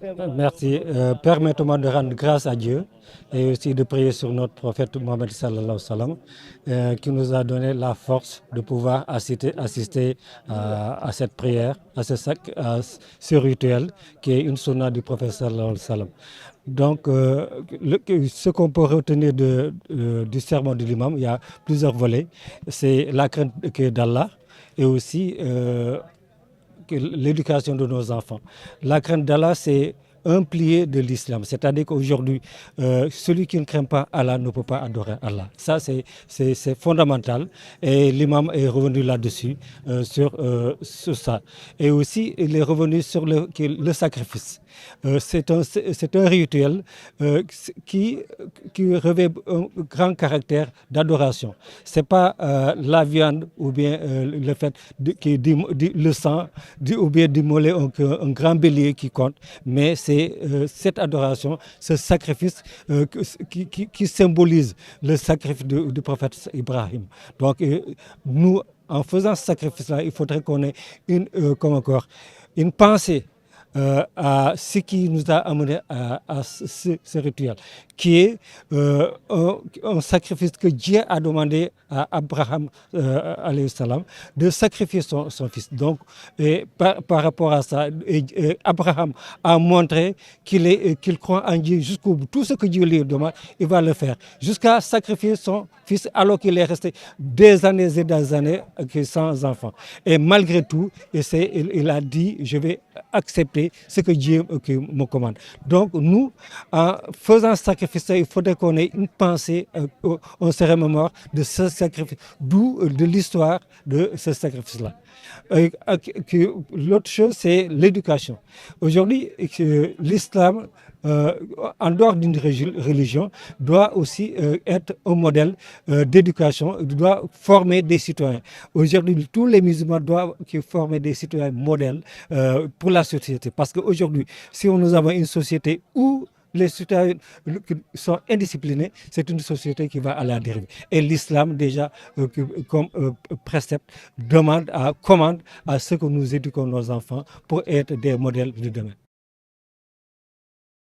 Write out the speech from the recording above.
Merci. Permettez-moi de rendre grâce à Dieu et aussi de prier sur notre prophète Mohammed sallallahu alayhi wa sallam, qui nous a donné la force de pouvoir assister à cette prière, à ce rituel qui est une sunna du prophète sallallahu alayhi wa sallam. Donc, ce qu'on peut retenir du sermon de l'imam, il y a plusieurs volets. C'est la crainte d'Allah et aussi l'éducation de nos enfants. La crainte d'Allah, c'est un pilier de l'islam. C'est-à-dire qu'aujourd'hui, celui qui ne craint pas Allah ne peut pas adorer Allah. Ça, c'est fondamental. Et l'imam est revenu là-dessus, sur ça. Et aussi, il est revenu sur le sacrifice. C'est un rituel qui, qui revêt un grand caractère d'adoration. Ce n'est pas la viande ou bien le fait le sang ou bien d'immoler un grand bélier qui compte, mais c'est cette adoration, ce sacrifice qui symbolise le sacrifice du prophète Ibrahim. Donc nous, en faisant ce sacrifice-là, il faudrait qu'on ait comme encore, une pensée à ce qui nous a amené à ce rituel, qui est un sacrifice que Dieu a demandé à Abraham alayhi salam, de sacrifier son fils. Donc, par rapport à ça, Abraham a montré qu'il croit en Dieu jusqu'au bout. Tout ce que Dieu lui demande, il va le faire, jusqu'à sacrifier son fils alors qu'il est resté des années et des années sans enfant. Et malgré tout, il a dit, je vais accepter ce que Dieu me commande. Donc nous, en faisant ce sacrifice, il faudrait qu'on ait une pensée, on se remémore de ce sacrifice, d'où de l'histoire de ce sacrifice-là. L'autre chose, c'est l'éducation. Aujourd'hui, l'islam, en dehors d'une religion, doit aussi être un modèle d'éducation, doit former des citoyens. Aujourd'hui, tous les musulmans doivent former des citoyens modèles pour la société. Parce qu'aujourd'hui, si nous avons une société où les citoyens sont indisciplinés, c'est une société qui va à la dérive. Et l'islam, déjà, comme précepte, commande à ce que nous éduquons nos enfants pour être des modèles de demain.